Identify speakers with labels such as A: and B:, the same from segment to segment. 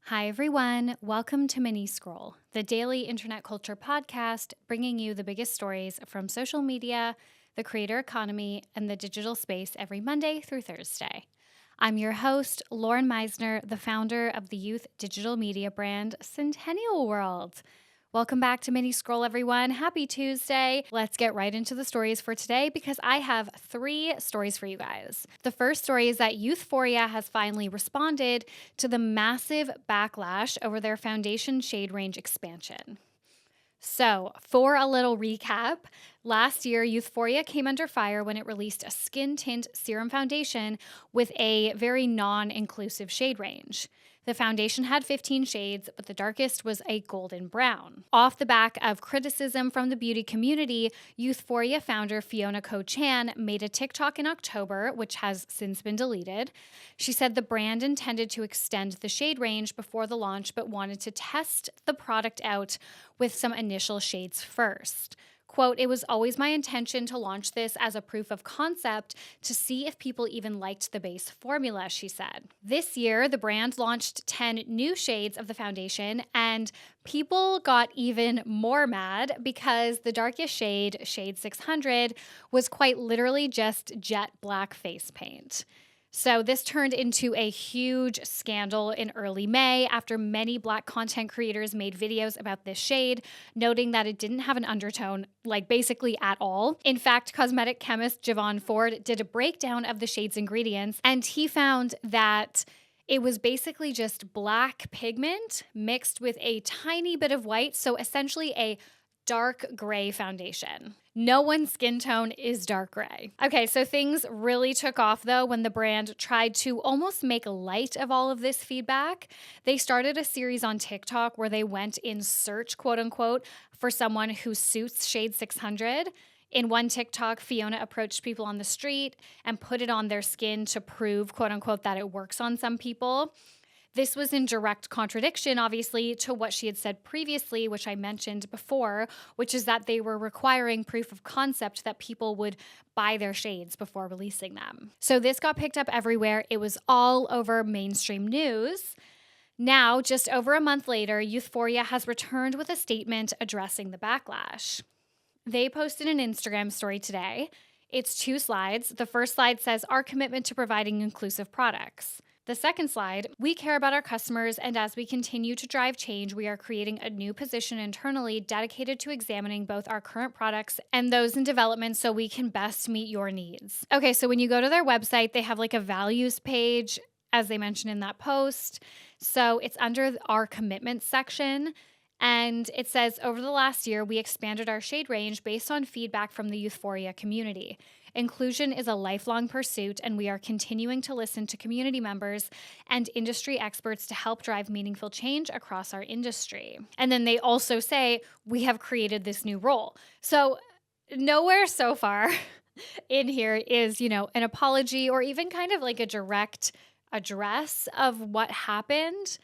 A: Hi, everyone. Welcome to Mini Scroll, the daily internet culture podcast bringing you the biggest stories from social media, the creator economy, and the digital space every Monday through Thursday. I'm your host, Lauren Meisner, the founder of the youth digital media brand Centennial World. Welcome back to Mini Scroll, everyone. Happy Tuesday. Let's get right into the stories for today because I have 3 stories for you guys. The first story is that Youthforia has finally responded to the massive backlash over their foundation shade range expansion. So, for a little recap, last year, Youthforia came under fire when it released a skin tint serum foundation with a very non-inclusive shade range. The foundation had 15 shades, but the darkest was a golden brown. Off the back of criticism from the beauty community, Youthforia founder Fiona Ko-Chan made a TikTok in October, which has since been deleted. She said the brand intended to extend the shade range before the launch, but wanted to test the product out with some initial shades first. Quote, "It was always my intention to launch this as a proof of concept to see if people even liked the base formula," she said. This year, the brand launched 10 new shades of the foundation, and people got even more mad because the darkest shade, shade 600, was quite literally just jet black face paint. So this turned into a huge scandal in early May after many Black content creators made videos about this shade, noting that it didn't have an undertone, like basically at all. In fact, cosmetic chemist Javon Ford did a breakdown of the shade's ingredients, and he found that it was basically just black pigment mixed with a tiny bit of white, so essentially a dark gray foundation. No one's skin tone is dark gray. Okay, so things really took off though when the brand tried to almost make light of all of this feedback. They started a series on TikTok where they went in search, quote unquote, for someone who suits shade 600. In one TikTok, Fiona approached people on the street and put it on their skin to prove, quote unquote, that it works on some people. This was in direct contradiction, obviously, to what she had said previously, which I mentioned before, which is that they were requiring proof of concept that people would buy their shades before releasing them. So this got picked up everywhere. It was all over mainstream news. Now, just over a month later, Youthforia has returned with a statement addressing the backlash. They posted an Instagram story today. It's 2 slides. The first slide says, "Our commitment to providing inclusive products." The second slide, "We care about our customers, and as we continue to drive change, we are creating a new position internally dedicated to examining both our current products and those in development so we can best meet your needs." Okay, so when you go to their website, they have like a values page, as they mentioned in that post. So it's under our commitment section. And it says, "Over the last year, we expanded our shade range based on feedback from the Youthforia community. Inclusion is a lifelong pursuit, and we are continuing to listen to community members and industry experts to help drive meaningful change across our industry." And then they also say, "We have created this new role." So nowhere so far in here is, an apology or even kind of like a direct address of what happened.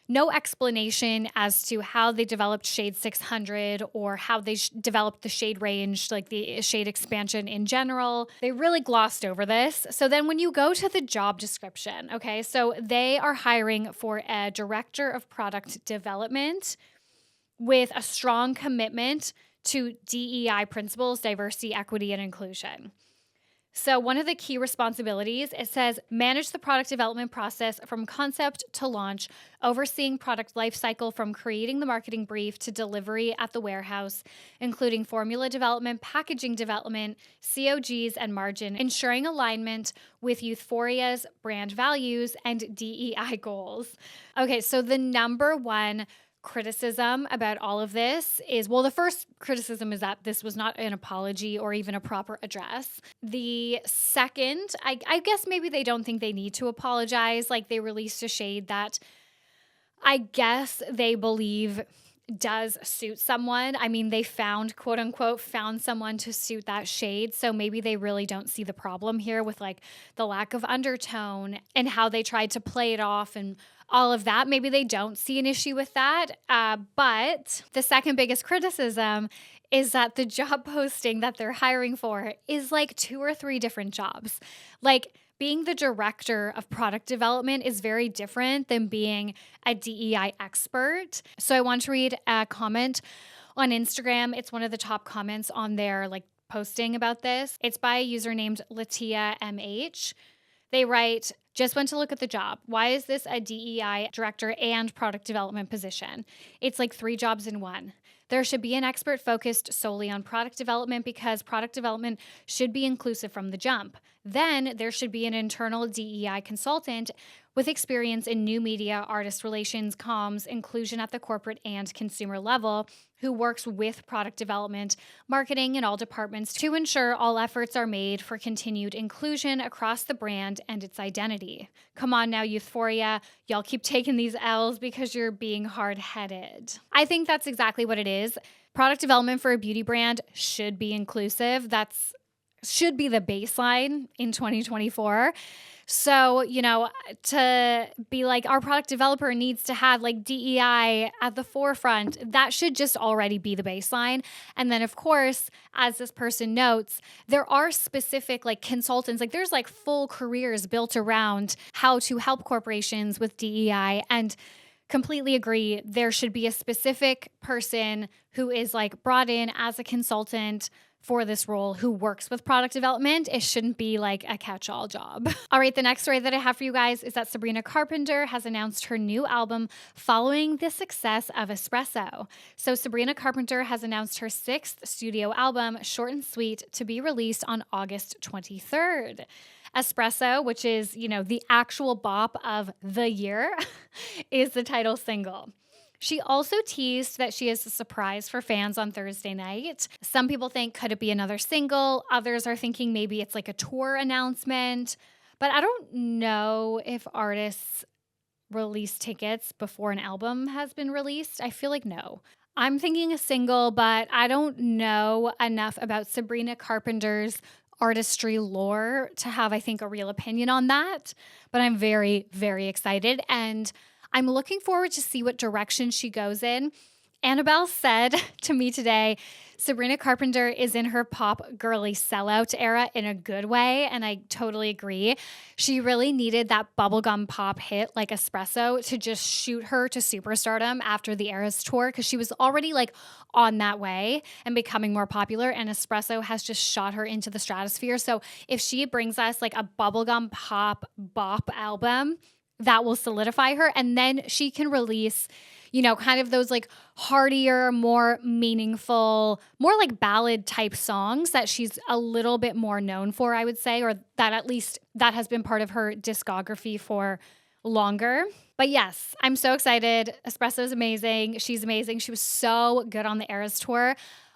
A: No explanation as to how they developed shade 600 or how they developed the shade range, like the shade expansion in general. They really glossed over this. So then when you go to the job description, okay, so they are hiring for a director of product development with a strong commitment to DEI principles, diversity, equity, and inclusion. So one of the key responsibilities, it says, "Manage the product development process from concept to launch, overseeing product lifecycle from creating the marketing brief to delivery at the warehouse, including formula development, packaging development, COGs, and margin, ensuring alignment with Youthforia's brand values and DEI goals." Okay, so the number one criticism about all of this is, well, the first criticism is that this was not an apology or even a proper address. The second, I guess maybe they don't think they need to apologize. Like, they released a shade that I guess they believe does suit someone. I mean, they found, quote unquote, found someone to suit that shade. So maybe they really don't see the problem here with like the lack of undertone and how they tried to play it off and all of that. Maybe they don't see an issue with that. But the second biggest criticism is that the job posting that they're hiring for is like 2 or 3 different jobs. Like, being the director of product development is very different than being a DEI expert. So I want to read a comment on Instagram. It's one of the top comments on their posting about this. It's by a user named Latia MH. They write, just went to look at the job. Why is this a DEI director and product development position? It's like 3 jobs in one. There should be an expert focused solely on product development because product development should be inclusive from the jump. Then there should be an internal DEI consultant with experience in new media, artist relations, comms, inclusion at the corporate and consumer level, who works with product development, marketing, and all departments to ensure all efforts are made for continued inclusion across the brand and its identity. Come on now, Youthforia. Y'all keep taking these L's because you're being hard-headed. I think that's exactly what it is. Product development for a beauty brand should be inclusive. Should be the baseline in 2024. So, to be like, our product developer needs to have DEI at the forefront, that should just already be the baseline. And then, of course, as this person notes, there are specific consultants, there's full careers built around how to help corporations with DEI, and completely agree. There should be a specific person who is brought in as a consultant for this role who works with product development. It shouldn't be a catch-all job. All right, the next story that I have for you guys is that Sabrina Carpenter has announced her new album following the success of Espresso. So Sabrina Carpenter has announced her 6th studio album, Short and Sweet, to be released on August 23rd. Espresso, which is, the actual bop of the year, is the title single. She also teased that she has a surprise for fans on Thursday night. Some people think, could it be another single? Others are thinking maybe it's a tour announcement. But I don't know if artists release tickets before an album has been released. I feel like no. I'm thinking a single, but I don't know enough about Sabrina Carpenter's artistry lore to have, I think, a real opinion on that. But I'm very, very excited, and I'm looking forward to see what direction she goes in. Annabelle said to me today, Sabrina Carpenter is in her pop girly sellout era in a good way, and I totally agree. She really needed that bubblegum pop hit like Espresso to just shoot her to superstardom after the Eras tour, because she was already on that way and becoming more popular, and Espresso has just shot her into the stratosphere. So if she brings us a bubblegum pop bop album, that will solidify her, and then she can release, kind of those heartier, more meaningful, more ballad type songs that she's a little bit more known for, I would say, or that at least that has been part of her discography for longer. But yes, I'm so excited. Espresso is amazing. She's amazing. She was so good on the Eras tour.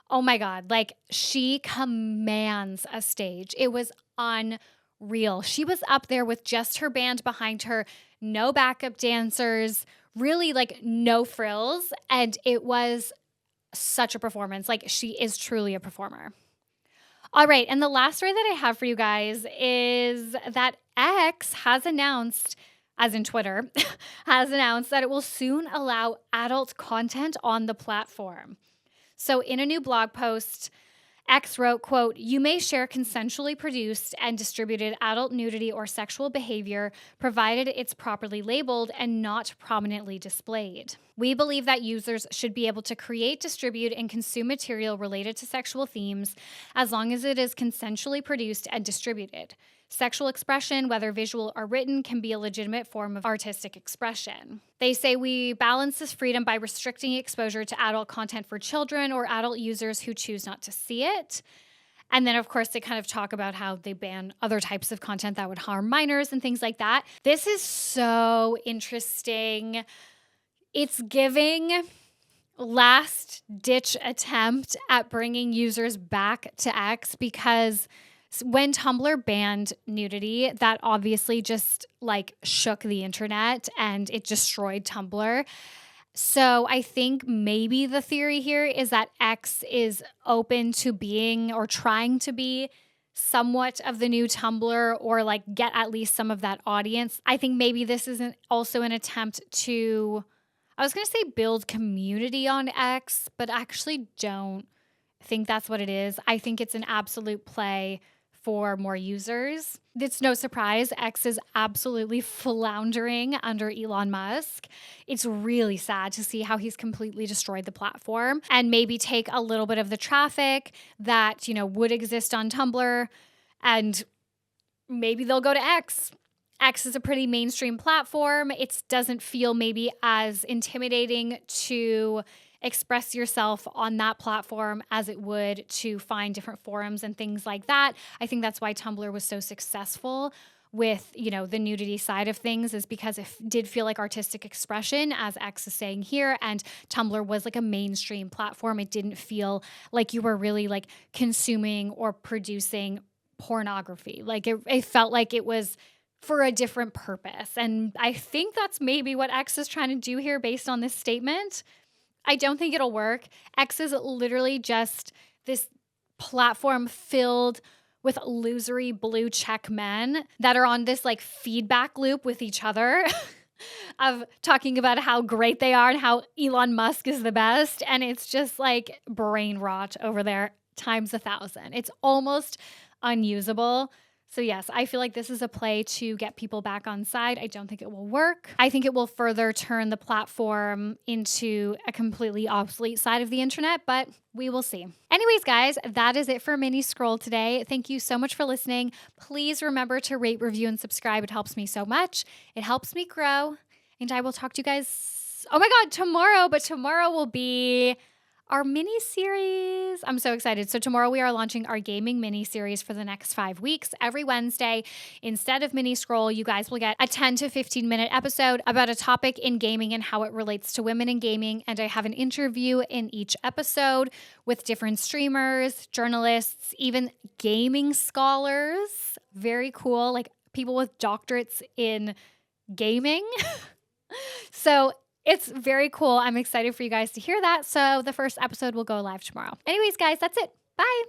A: Oh my God, she commands a stage. It was unreal. She was up there with just her band behind her, no backup dancers, really no frills. And it was such a performance. She is truly a performer. All right. And the last story that I have for you guys is that X has announced, as in Twitter, has announced that it will soon allow adult content on the platform. So in a new blog post, X wrote, quote, "You may share consensually produced and distributed adult nudity or sexual behavior, provided it's properly labeled and not prominently displayed. We believe that users should be able to create, distribute, and consume material related to sexual themes as long as it is consensually produced and distributed. Sexual expression, whether visual or written, can be a legitimate form of artistic expression." They say we balance this freedom by restricting exposure to adult content for children or adult users who choose not to see it. And then, of course, they kind of talk about how they ban other types of content that would harm minors and things like that. This is so interesting. It's giving last-ditch attempt at bringing users back to X, because when Tumblr banned nudity, that obviously just shook the internet and it destroyed Tumblr. So I think maybe the theory here is that X is open to being, or trying to be, somewhat of the new Tumblr, or get at least some of that audience. I think maybe this is also an attempt to, I was going to say build community on X, but I actually don't think that's what it is. I think it's an absolute play for more users. It's no surprise X is absolutely floundering under Elon Musk. It's really sad to see how he's completely destroyed the platform and maybe take a little bit of the traffic that, would exist on Tumblr, and maybe they'll go to X. X is a pretty mainstream platform. It doesn't feel maybe as intimidating to express yourself on that platform as it would to find different forums and things like that. I think that's why Tumblr was so successful with, the nudity side of things, is because it did feel like artistic expression, as X is saying here, and Tumblr was like a mainstream platform. It didn't feel like you were really like consuming or producing pornography. Like it felt like it was for a different purpose. And I think that's maybe what X is trying to do here based on this statement. I don't think it'll work. X is literally just this platform filled with losery blue check men that are on this like feedback loop with each other of talking about how great they are and how Elon Musk is the best. And it's just like brain rot over there times 1,000. It's almost unusable. So yes, I feel like this is a play to get people back on side. I don't think it will work. I think it will further turn the platform into a completely obsolete side of the internet, but we will see. Anyways, guys, that is it for Mini Scroll today. Thank you so much for listening. Please remember to rate, review, and subscribe. It helps me so much. It helps me grow. And I will talk to you guys, oh my God, tomorrow. But tomorrow will be our mini series. I'm so excited. So tomorrow we are launching our gaming mini series for the next 5 weeks. Every Wednesday, instead of Mini Scroll, you guys will get a 10 to 15 minute episode about a topic in gaming and how it relates to women in gaming. And I have an interview in each episode with different streamers, journalists, even gaming scholars. Very cool. Like people with doctorates in gaming. So it's very cool. I'm excited for you guys to hear that. So the first episode will go live tomorrow. Anyways, guys, that's it. Bye.